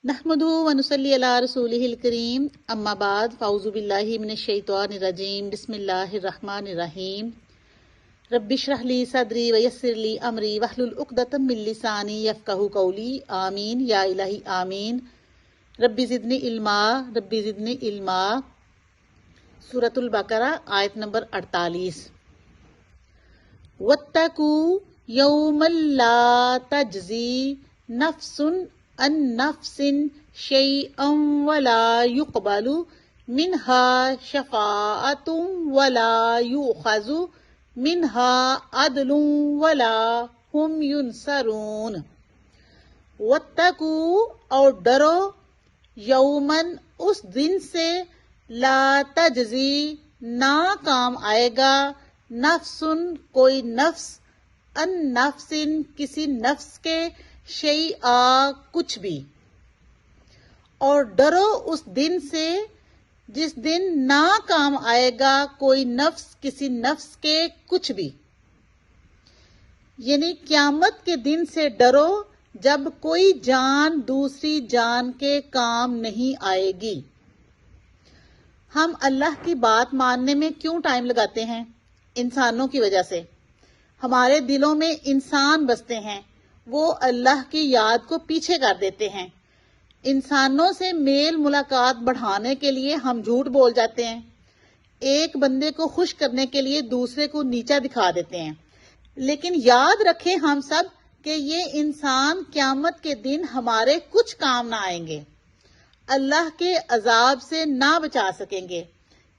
نحمدہ ونصلی علی رسولہ الکریم اما بعد فاعوذ باللہ من الشیطان الرجیم بسم اللہ الرحمن الرحیم رب اشرح لی صدری ویسر لی امری واحلل عقدۃ من لسانی یفقہوا قولی آمین یا الہی آمین۔ رب زدنی علما رب زدنی علما۔ سورۃ البقرہ آیت نمبر 48۔ واتقوا یوما لا تجزی نفس عن نفس شیئا ولا يقبل منها شفاعة ولا يؤخذ منها عدل ولا هم ينصرون۔ واتقوا اور ڈرو، یومن اس دن سے، لا تجزی نہ کام آئے گا، نفسن کوئی نفس، ان نفس کسی نفس کے، شیئا کچھ بھی۔ اور ڈرو اس دن سے جس دن نہ کام آئے گا کوئی نفس کسی نفس کے کچھ بھی، یعنی قیامت کے دن سے ڈرو جب کوئی جان دوسری جان کے کام نہیں آئے گی۔ ہم اللہ کی بات ماننے میں کیوں ٹائم لگاتے ہیں؟ انسانوں کی وجہ سے۔ ہمارے دلوں میں انسان بستے ہیں، وہ اللہ کی یاد کو پیچھے کر دیتے ہیں۔ انسانوں سے میل ملاقات بڑھانے کے لیے ہم جھوٹ بول جاتے ہیں، ایک بندے کو خوش کرنے کے لیے دوسرے کو نیچا دکھا دیتے ہیں۔ لیکن یاد رکھیں ہم سب کہ یہ انسان قیامت کے دن ہمارے کچھ کام نہ آئیں گے، اللہ کے عذاب سے نہ بچا سکیں گے۔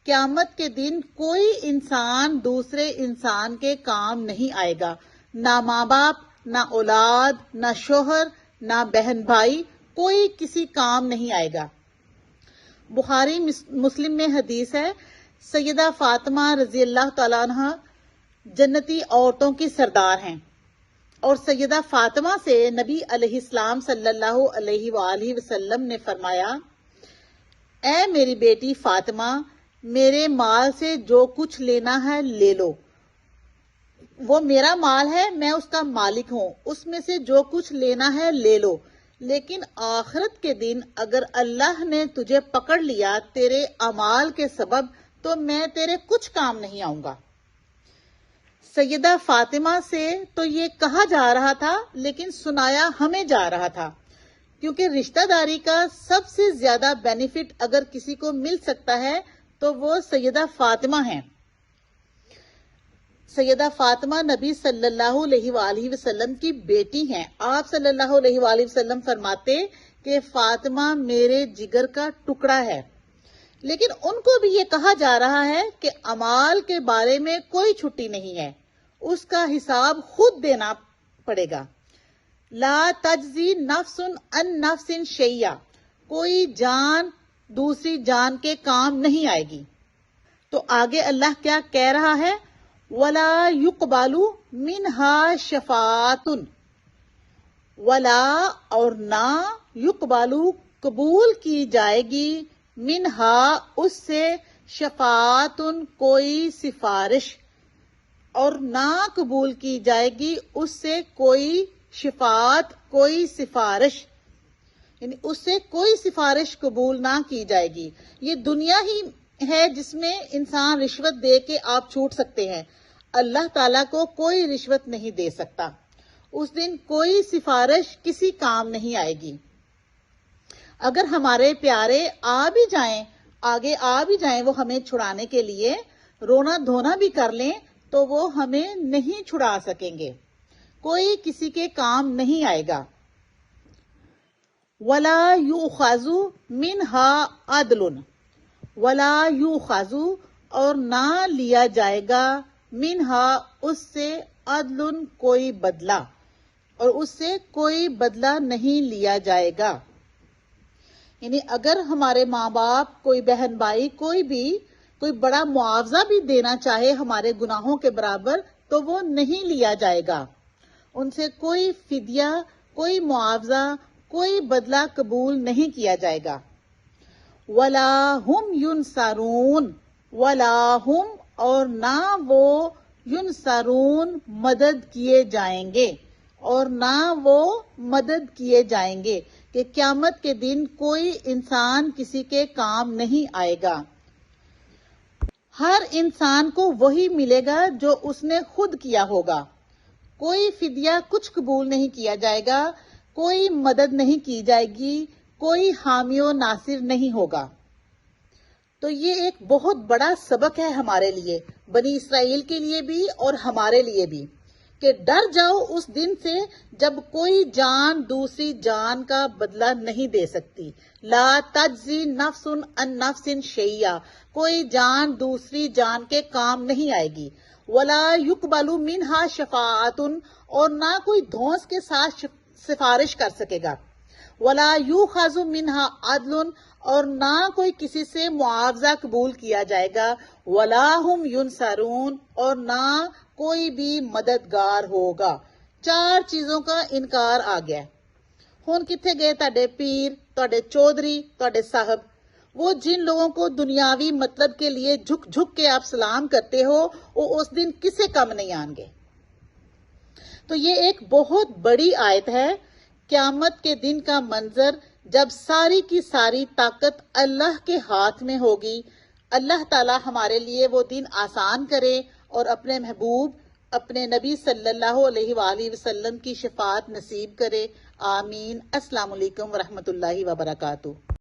قیامت کے دن کوئی انسان دوسرے انسان کے کام نہیں آئے گا، نہ ماں باپ، نہ اولاد، نہ شوہر، نہ بہن بھائی، کوئی کسی کام نہیں آئے گا۔ بخاری مسلم میں حدیث ہے، سیدہ فاطمہ رضی اللہ تعالیٰ عنہ جنتی عورتوں کی سردار ہیں، اور سیدہ فاطمہ سے نبی علیہ السلام صلی اللہ علیہ وآلہ وسلم نے فرمایا، اے میری بیٹی فاطمہ، میرے مال سے جو کچھ لینا ہے لے لو، وہ میرا مال ہے، میں اس کا مالک ہوں، اس میں سے جو کچھ لینا ہے لے لو، لیکن آخرت کے دن اگر اللہ نے تجھے پکڑ لیا تیرے اعمال کے سبب تو میں تیرے کچھ کام نہیں آؤں گا۔ سیدہ فاطمہ سے تو یہ کہا جا رہا تھا لیکن سنایا ہمیں جا رہا تھا، کیونکہ رشتہ داری کا سب سے زیادہ بینیفٹ اگر کسی کو مل سکتا ہے تو وہ سیدہ فاطمہ ہیں۔ سیدہ فاطمہ نبی صلی اللہ علیہ وآلہ وسلم کی بیٹی ہیں۔ آپ صلی اللہ علیہ وآلہ وسلم فرماتے کہ فاطمہ میرے جگر کا ٹکڑا ہے، لیکن ان کو بھی یہ کہا جا رہا ہے کہ اعمال کے بارے میں کوئی چھٹی نہیں ہے، اس کا حساب خود دینا پڑے گا۔ لا تجزی نفس عن نفس شیئا، کوئی جان دوسری جان کے کام نہیں آئے گی۔ تو آگے اللہ کیا کہہ رہا ہے؟ ولا يقبل منها شفاعۃ، ولا اور نہ، يقبل قبول کی جائے گی، منہا اس سے، شفاعۃ کوئی سفارش، اور نہ قبول کی جائے گی اس سے کوئی شفاعت کوئی سفارش، یعنی اس سے کوئی سفارش قبول نہ کی جائے گی۔ یہ دنیا ہی ہے جس میں انسان رشوت دے کے آپ چھوٹ سکتے ہیں، اللہ تعالیٰ کو کوئی رشوت نہیں دے سکتا۔ اس دن کوئی سفارش کسی کام نہیں آئے گی۔ اگر ہمارے پیارے آگے آ بھی جائیں وہ ہمیں چھڑانے کے لیے، رونا دھونا بھی کر لیں تو وہ ہمیں نہیں چھڑا سکیں گے، کوئی کسی کے کام نہیں آئے گا۔ ولا یؤخذ منها عدل، ولا یؤخذ اور نہ لیا جائے گا، منہا اس سے، عدل کوئی بدلہ، اور اس سے کوئی بدلہ نہیں لیا جائے گا۔ یعنی اگر ہمارے ماں باپ، کوئی بہن بھائی، کوئی بڑا معاوضہ بھی دینا چاہے ہمارے گناہوں کے برابر تو وہ نہیں لیا جائے گا، ان سے کوئی فدیہ، کوئی معاوضہ، کوئی بدلہ قبول نہیں کیا جائے گا۔ ولا ہم ینصرون، ولا ہم اور نہ وہ، ینصرون مدد کیے جائیں گے، اور نہ وہ مدد کیے جائیں گے، کہ قیامت کے دن کوئی انسان کسی کے کام نہیں آئے گا. ہر انسان کو وہی ملے گا جو اس نے خود کیا ہوگا. کوئی فدیہ کچھ قبول نہیں کیا جائے گا، کوئی مدد نہیں کی جائے گی، کوئی حامی و ناصر نہیں ہوگا. تو یہ ایک بہت بڑا سبق ہے ہمارے لیے، بنی اسرائیل کے لیے بھی اور ہمارے لیے بھی، کہ ڈر جاؤ اس دن سے جب کوئی جان دوسری جان کا بدلہ نہیں دے سکتی. لا تجزی نفس عن نفس شیئا، کوئی جان دوسری جان کے کام نہیں آئے گی. ولا یقبل منہا شفاعت، اور نہ کوئی دھونس کے ساتھ سفارش کر سکے گا. ولا یؤخذ منہا عدل، اور نہ کوئی کسی سے معاوضہ قبول کیا جائے گا. ولا ہم ینصرون، اور نہ کوئی بھی مددگار ہوگا. 4 چیزوں کا انکار آ گیا. ہن کتنے گئے تہاڈے پیر، تہاڈے چودھری، تہاڈے صاحب؟ وہ جن لوگوں کو دنیاوی مطلب کے لیے جھک جھک کے آپ سلام کرتے ہو، وہ اس دن کسے کم نہیں آن گے. تو یہ ایک بہت بڑی آیت ہے. قیامت کے دن کا منظر جب ساری کی ساری طاقت اللہ کے ہاتھ میں ہوگی. اللہ تعالی ہمارے لیے وہ دن آسان کرے اور اپنے محبوب اپنے نبی صلی اللہ علیہ وآلہ وسلم کی شفاعت نصیب کرے. آمین. السلام علیکم ورحمۃ اللہ وبرکاتہ.